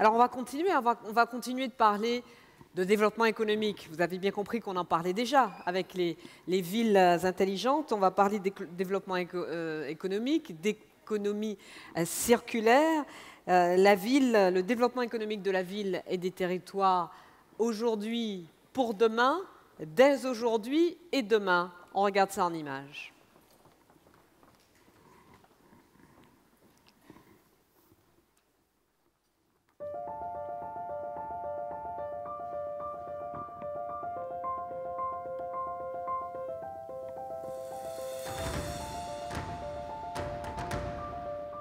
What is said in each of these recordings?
Alors on va continuer de parler de développement économique. Vous avez bien compris qu'on en parlait déjà avec les villes intelligentes. On va parler de développement économique, d'économie circulaire. Le développement économique de la ville et des territoires aujourd'hui pour demain, dès aujourd'hui et demain. On regarde ça en images.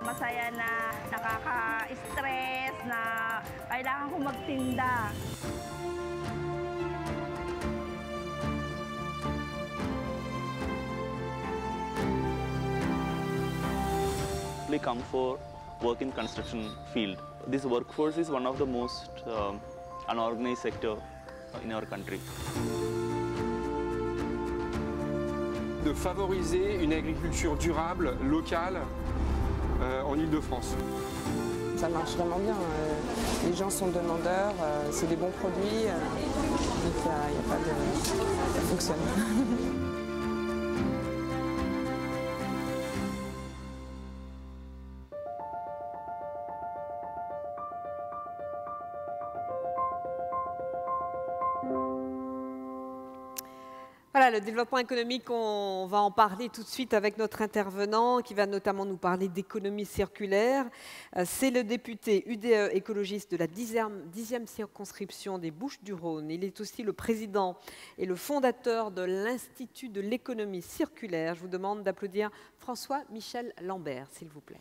Masaya na, nakaka-stress, na kailangan ko magtinda. We come for work in construction field. This workforce is one of the most unorganized sector in our country. De favoriser une agriculture durable, locale, en Île-de-France. Ça marche vraiment bien. Les gens sont demandeurs, c'est des bons produits, donc il n'y a pas de... ça fonctionne. Voilà, le développement économique, on va en parler tout de suite avec notre intervenant qui va notamment nous parler d'économie circulaire. C'est le député UDE écologiste de la 10e circonscription des Bouches-du-Rhône. Il est aussi le président et le fondateur de l'Institut de l'économie circulaire. Je vous demande d'applaudir François-Michel Lambert, s'il vous plaît.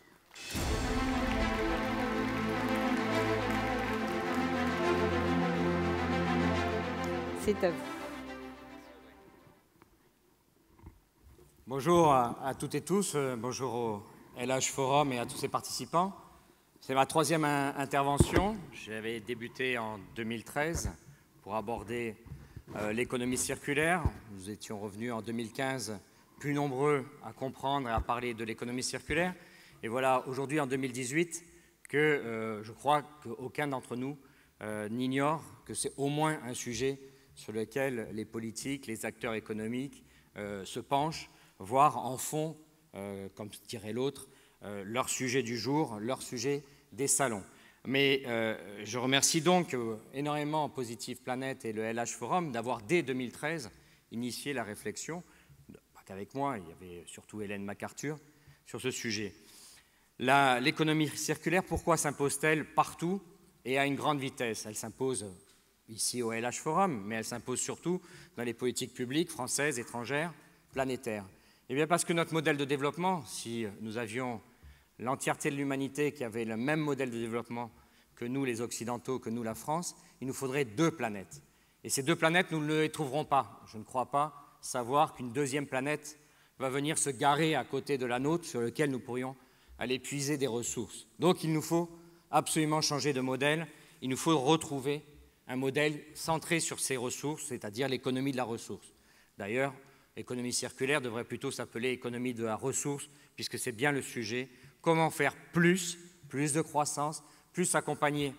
C'est à vous. Bonjour à toutes et tous, bonjour au LH Forum et à tous ses participants. C'est ma troisième intervention. J'avais débuté en 2013 pour aborder l'économie circulaire. Nous étions revenus en 2015 plus nombreux à comprendre et à parler de l'économie circulaire. Et voilà, aujourd'hui en 2018, que je crois qu'aucun d'entre nous n'ignore que c'est au moins un sujet sur lequel les politiques, les acteurs économiques se penchent, voire en font, comme dirait l'autre, leur sujet du jour, leur sujet des salons. Mais je remercie donc énormément Positive Planète et le LH Forum d'avoir, dès 2013, initié la réflexion, pas qu'avec moi, il y avait surtout Hélène MacArthur, sur ce sujet. L'économie circulaire, pourquoi s'impose-t-elle partout et à une grande vitesse? Elle s'impose ici au LH Forum, mais elle s'impose surtout dans les politiques publiques françaises, étrangères, planétaires. Eh bien parce que notre modèle de développement, si nous avions l'entièreté de l'humanité qui avait le même modèle de développement que nous les Occidentaux, que nous la France, il nous faudrait 2 planètes. Et ces 2 planètes, nous ne les trouverons pas. Je ne crois pas savoir qu'une deuxième planète va venir se garer à côté de la nôtre sur laquelle nous pourrions aller puiser des ressources. Donc il nous faut absolument changer de modèle. Il nous faut retrouver un modèle centré sur ces ressources, c'est-à-dire l'économie de la ressource. D'ailleurs, l'économie circulaire devrait plutôt s'appeler économie de la ressource, puisque c'est bien le sujet. Comment faire plus de croissance, plus accompagner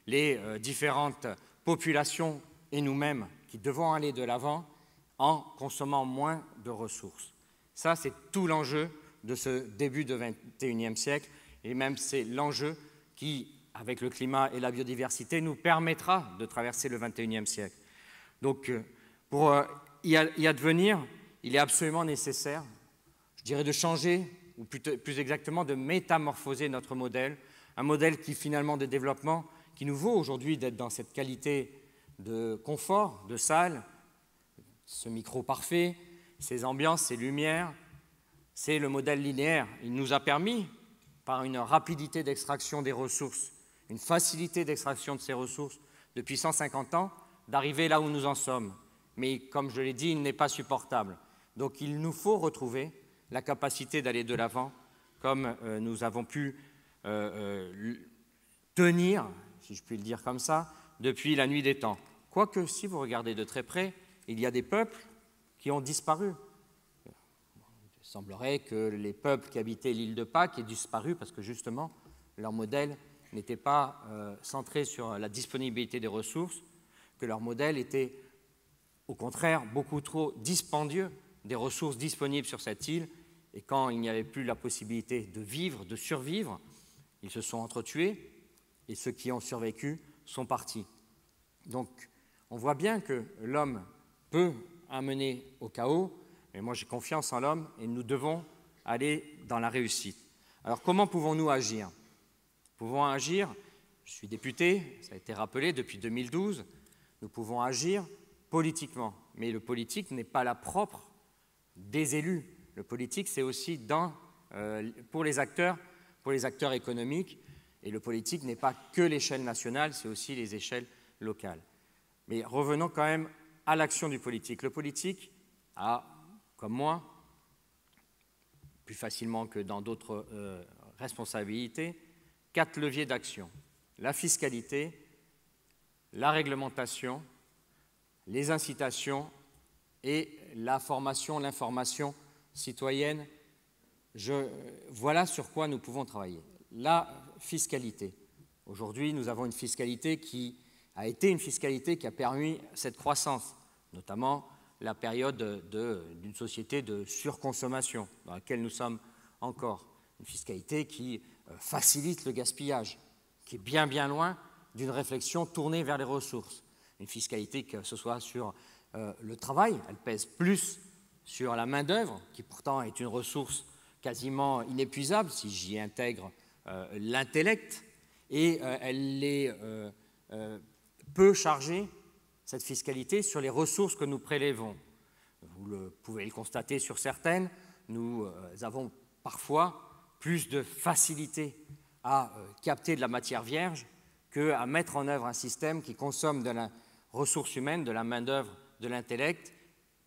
les différentes populations et nous-mêmes qui devons aller de l'avant en consommant moins de ressources. Ça, c'est tout l'enjeu de ce début du XXIe siècle, et même c'est l'enjeu qui, avec le climat et la biodiversité, nous permettra de traverser le XXIe siècle. Donc, pour y advenir, il est absolument nécessaire, je dirais, de changer, ou plus exactement de métamorphoser notre modèle, un modèle qui finalement de développement, qui nous vaut aujourd'hui d'être dans cette qualité de confort, de salle, ce micro parfait, ces ambiances, ces lumières, c'est le modèle linéaire. Il nous a permis, par une rapidité d'extraction des ressources, une facilité d'extraction de ces ressources depuis 150 ans, d'arriver là où nous en sommes. Mais comme je l'ai dit, il n'est pas supportable. Donc il nous faut retrouver la capacité d'aller de l'avant, comme nous avons pu tenir, si je puis le dire comme ça, depuis la nuit des temps. Quoique, si vous regardez de très près, il y a des peuples qui ont disparu. Il semblerait que les peuples qui habitaient l'île de Pâques aient disparu parce que justement, leur modèle n'était pas centré sur la disponibilité des ressources, que leur modèle était au contraire beaucoup trop dispendieux des ressources disponibles sur cette île, et quand il n'y avait plus la possibilité de vivre, de survivre, ils se sont entretués, et ceux qui ont survécu sont partis. Donc, on voit bien que l'homme peut amener au chaos, mais moi j'ai confiance en l'homme, et nous devons aller dans la réussite. Alors, comment pouvons-nous agir? Nous pouvons agir, je suis député, ça a été rappelé depuis 2012, nous pouvons agir politiquement, mais le politique n'est pas la propre des élus. Le politique, c'est aussi pour les acteurs économiques, et le politique n'est pas que l'échelle nationale, c'est aussi les échelles locales. Mais revenons quand même à l'action du politique. Le politique a, comme moi, plus facilement que dans d'autres responsabilités, 4 leviers d'action. La fiscalité, la réglementation, les incitations et la formation, l'information citoyenne. Voilà sur quoi nous pouvons travailler. La fiscalité. Aujourd'hui, nous avons une fiscalité qui a été une fiscalité qui a permis cette croissance, notamment la période d'une société de surconsommation dans laquelle nous sommes encore. Une fiscalité qui facilite le gaspillage, qui est bien loin d'une réflexion tournée vers les ressources. Une fiscalité, que ce soit sur le travail, elle pèse plus sur la main-d'œuvre, qui pourtant est une ressource quasiment inépuisable, si j'y intègre l'intellect, et elle est peu chargée, cette fiscalité, sur les ressources que nous prélevons. Vous pouvez le constater sur certaines, nous avons parfois plus de facilité à capter de la matière vierge qu'à mettre en œuvre un système qui consomme de la ressource humaine, de la main-d'œuvre, de l'intellect,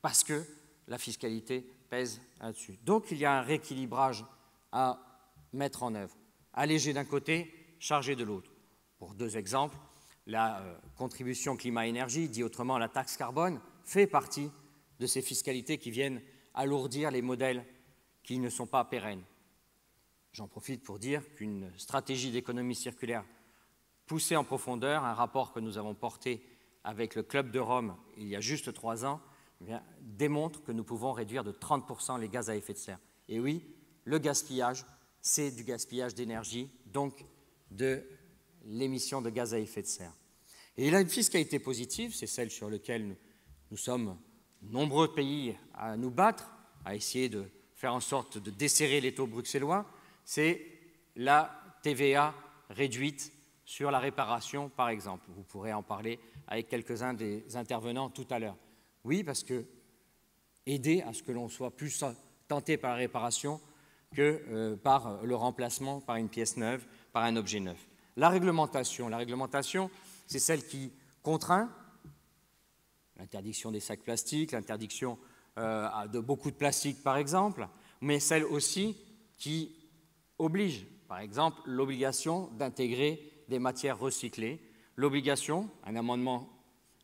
parce que la fiscalité pèse là-dessus. Donc il y a un rééquilibrage à mettre en œuvre. Alléger d'un côté, charger de l'autre. Pour 2 exemples, la contribution climat-énergie, dit autrement la taxe carbone, fait partie de ces fiscalités qui viennent alourdir les modèles qui ne sont pas pérennes. J'en profite pour dire qu'une stratégie d'économie circulaire poussée en profondeur, un rapport que nous avons porté avec le Club de Rome il y a juste 3 ans, démontre que nous pouvons réduire de 30% les gaz à effet de serre. Et oui, le gaspillage, c'est du gaspillage d'énergie, donc de l'émission de gaz à effet de serre. Et il a une fiscalité positive, c'est celle sur laquelle nous sommes nombreux pays à nous battre, à essayer de faire en sorte de desserrer les taux bruxellois, c'est la TVA réduite sur la réparation, par exemple. Vous pourrez en parler avec quelques-uns des intervenants tout à l'heure. Oui, parce que aider à ce que l'on soit plus tenté par la réparation que par le remplacement par une pièce neuve, par un objet neuf. La réglementation, c'est celle qui contraint l'interdiction des sacs plastiques, l'interdiction de beaucoup de plastique, par exemple, mais celle aussi qui oblige, par exemple, l'obligation d'intégrer des matières recyclées, l'obligation, un amendement,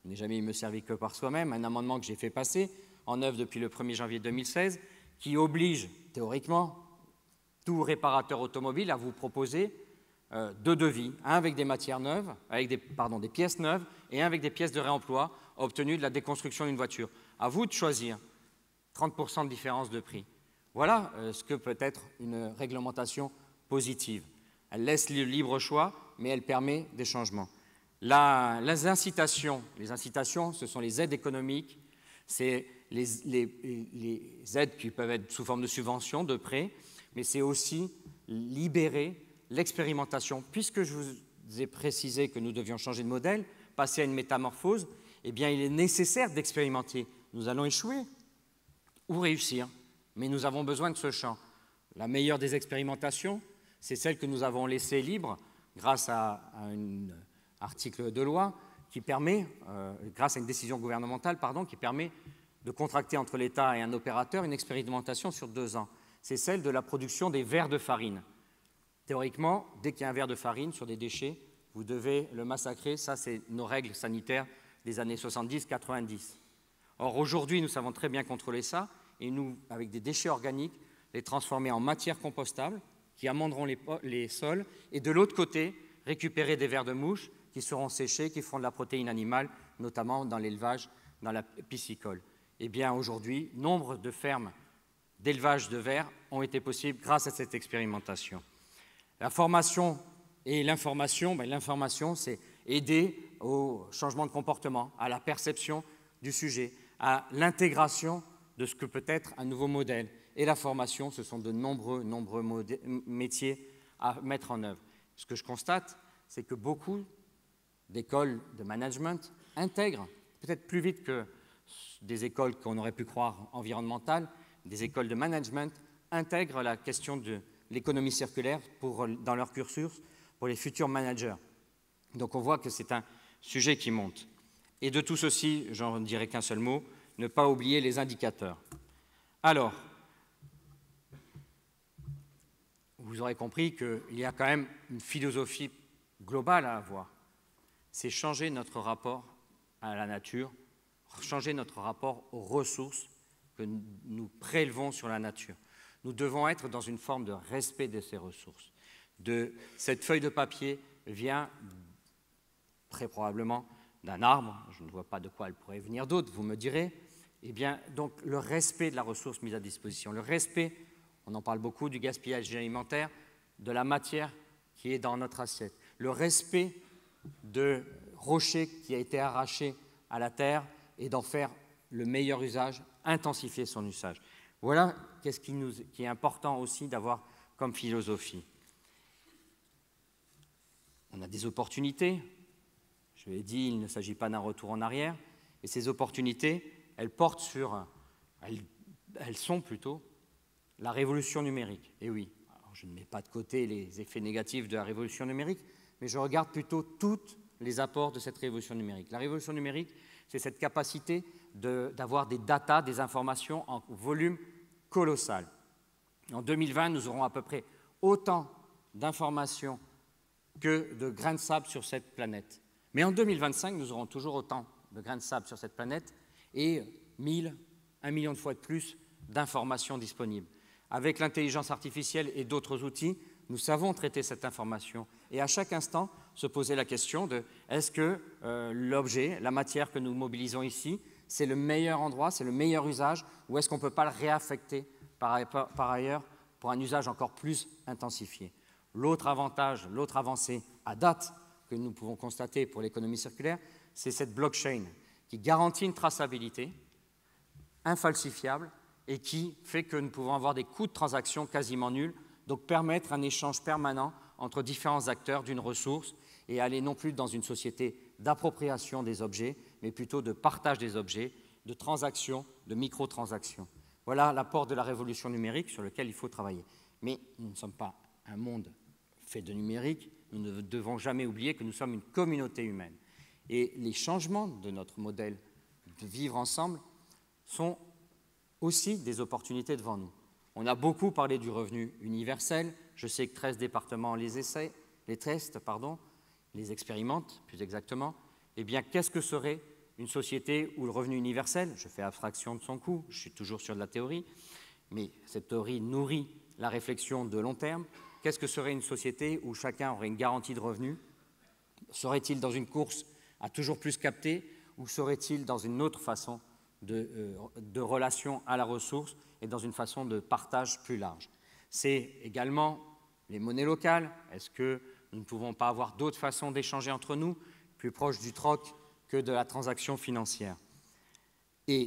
n'est jamais me servi que par soi-même, un amendement que j'ai fait passer en œuvre depuis le 1er janvier 2016, qui oblige, théoriquement, tout réparateur automobile à vous proposer 2 devis, un avec des matières neuves, avec des pièces neuves, et un avec des pièces de réemploi obtenues de la déconstruction d'une voiture. À vous de choisir, 30% de différence de prix. Voilà ce que peut être une réglementation positive. Elle laisse le libre choix, mais elle permet des changements. Les incitations, ce sont les aides économiques, c'est les aides qui peuvent être sous forme de subventions, de prêts, mais c'est aussi libérer l'expérimentation. Puisque je vous ai précisé que nous devions changer de modèle, passer à une métamorphose, eh bien, il est nécessaire d'expérimenter. Nous allons échouer ou réussir, mais nous avons besoin de ce champ. La meilleure des expérimentations, c'est celle que nous avons laissée libre grâce à un article de loi qui permet, grâce à une décision gouvernementale, qui permet de contracter entre l'État et un opérateur une expérimentation sur 2 ans. C'est celle de la production des verres de farine. Théoriquement, dès qu'il y a un verre de farine sur des déchets, vous devez le massacrer. Ça, c'est nos règles sanitaires des années 70-90. Or, aujourd'hui, nous savons très bien contrôler ça, et nous, avec des déchets organiques, les transformer en matière compostable qui amenderont les sols, et de l'autre côté, récupérer des vers de mouche qui seront séchés, qui feront de la protéine animale, notamment dans l'élevage, dans la piscicole. Eh bien, aujourd'hui, nombre de fermes d'élevage de vers ont été possibles grâce à cette expérimentation. La formation et l'information, l'information, c'est aider au changement de comportement, à la perception du sujet, à l'intégration de ce que peut être un nouveau modèle. Et la formation, ce sont de nombreux métiers à mettre en œuvre. Ce que je constate, c'est que beaucoup d'écoles de management intègrent, peut-être plus vite que des écoles qu'on aurait pu croire environnementales, des écoles de management intègrent la question de l'économie circulaire dans leur cursus pour les futurs managers. Donc on voit que c'est un sujet qui monte. Et de tout ceci, j'en dirai qu'un seul mot, ne pas oublier les indicateurs. Alors, vous aurez compris qu'il y a quand même une philosophie globale à avoir. C'est changer notre rapport à la nature, changer notre rapport aux ressources que nous prélevons sur la nature. Nous devons être dans une forme de respect de ces ressources. Cette feuille de papier vient très probablement d'un arbre, je ne vois pas de quoi elle pourrait venir d'autre, vous me direz. Eh bien, donc, le respect de la ressource mise à disposition, le respect, on en parle beaucoup, du gaspillage alimentaire, de la matière qui est dans notre assiette, le respect de rocher qui a été arraché à la terre et d'en faire le meilleur usage, intensifier son usage. Voilà qu'est-ce qui est important aussi d'avoir comme philosophie. On a des opportunités. Je l'ai dit, il ne s'agit pas d'un retour en arrière. Et ces opportunités, elles sont plutôt la révolution numérique. Et oui, alors je ne mets pas de côté les effets négatifs de la révolution numérique, mais je regarde plutôt tous les apports de cette révolution numérique. La révolution numérique, c'est cette capacité d'avoir des datas, des informations en volume colossal. En 2020, nous aurons à peu près autant d'informations que de grains de sable sur cette planète. Mais en 2025, nous aurons toujours autant de grains de sable sur cette planète et 1 million de fois de plus d'informations disponibles. Avec l'intelligence artificielle et d'autres outils, nous savons traiter cette information et à chaque instant se poser la question de est-ce que l'objet, la matière que nous mobilisons ici, c'est le meilleur endroit, c'est le meilleur usage ou est-ce qu'on ne peut pas le réaffecter par ailleurs pour un usage encore plus intensifié. L'autre avantage, l'autre avancée à date que nous pouvons constater pour l'économie circulaire, c'est cette blockchain qui garantit une traçabilité infalsifiable et qui fait que nous pouvons avoir des coûts de transaction quasiment nuls, donc permettre un échange permanent entre différents acteurs d'une ressource et aller non plus dans une société d'appropriation des objets, mais plutôt de partage des objets, de transactions, de microtransactions. Voilà l'apport de la révolution numérique sur lequel il faut travailler. Mais nous ne sommes pas un monde fait de numérique, nous ne devons jamais oublier que nous sommes une communauté humaine. Et les changements de notre modèle de vivre ensemble sont aussi des opportunités devant nous. On a beaucoup parlé du revenu universel. Je sais que 13 départements les expérimentent plus exactement. Eh bien, qu'est-ce que serait une société où le revenu universel, je fais abstraction de son coût, je suis toujours sur de la théorie, mais cette théorie nourrit la réflexion de long terme. Qu'est-ce que serait une société où chacun aurait une garantie de revenu? Serait-il dans une course à toujours plus capter ou serait-il dans une autre façon de relation à la ressource et dans une façon de partage plus large? C'est également les monnaies locales. Est-ce que nous ne pouvons pas avoir d'autres façons d'échanger entre nous, plus proches du troc que de la transaction financière? Et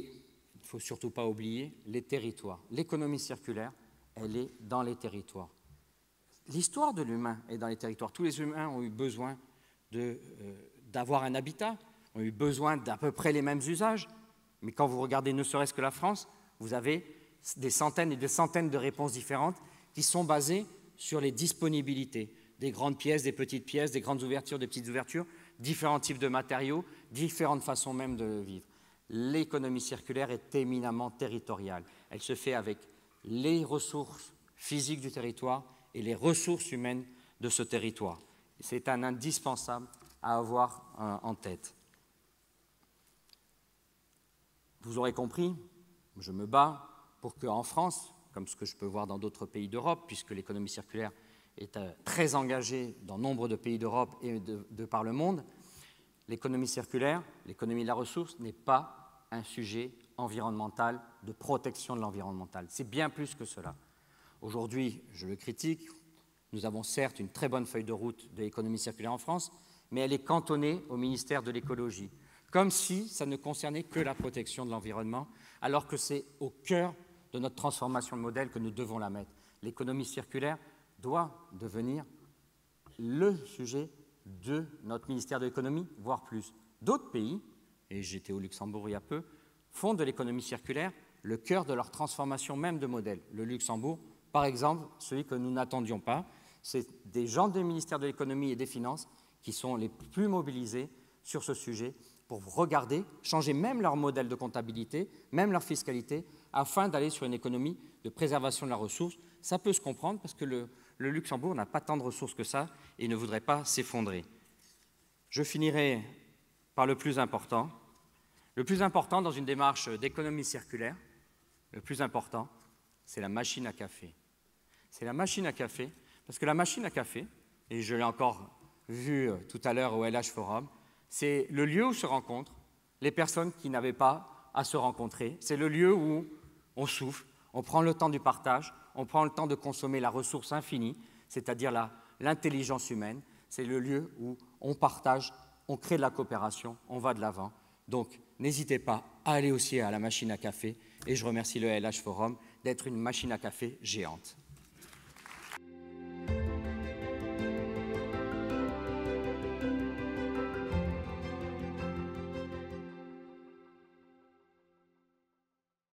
il ne faut surtout pas oublier les territoires. L'économie circulaire, elle est dans les territoires. L'histoire de l'humain est dans les territoires. Tous les humains ont eu besoin d'avoir un habitat, ont eu besoin d'à peu près les mêmes usages. Mais quand vous regardez ne serait-ce que la France, vous avez des centaines et des centaines de réponses différentes qui sont basées sur les disponibilités, des grandes pièces, des petites pièces, des grandes ouvertures, des petites ouvertures, différents types de matériaux, différentes façons même de vivre. L'économie circulaire est éminemment territoriale. Elle se fait avec les ressources physiques du territoire et les ressources humaines de ce territoire. C'est un indispensable à avoir en tête. Vous aurez compris, je me bats pour qu'en France, comme ce que je peux voir dans d'autres pays d'Europe, puisque l'économie circulaire est très engagée dans nombre de pays d'Europe et de par le monde, l'économie circulaire, l'économie de la ressource n'est pas un sujet environnemental, de protection de l'environnemental. C'est bien plus que cela. Aujourd'hui, je le critique, nous avons certes une très bonne feuille de route de l'économie circulaire en France, mais elle est cantonnée au ministère de l'écologie, comme si ça ne concernait que la protection de l'environnement, alors que c'est au cœur de notre transformation de modèle que nous devons la mettre. L'économie circulaire doit devenir le sujet de notre ministère de l'économie, voire plus. D'autres pays, et j'étais au Luxembourg il y a peu, font de l'économie circulaire le cœur de leur transformation même de modèle. Le Luxembourg, par exemple, celui que nous n'attendions pas, c'est des gens du ministère de l'économie et des finances qui sont les plus mobilisés sur ce sujet pour regarder, changer même leur modèle de comptabilité, même leur fiscalité, afin d'aller sur une économie de préservation de la ressource. Ça peut se comprendre parce que le Luxembourg n'a pas tant de ressources que ça et ne voudrait pas s'effondrer. Je finirai par le plus important. Le plus important dans une démarche d'économie circulaire, le plus important, c'est la machine à café. C'est la machine à café, parce que la machine à café, et je l'ai encore vu tout à l'heure au LH Forum, c'est le lieu où se rencontrent les personnes qui n'avaient pas à se rencontrer. C'est le lieu où on souffle, on prend le temps du partage, on prend le temps de consommer la ressource infinie, c'est-à-dire l'intelligence humaine. C'est le lieu où on partage, on crée de la coopération, on va de l'avant. Donc, n'hésitez pas à aller aussi à la machine à café. Et je remercie le LH Forum d'être une machine à café géante.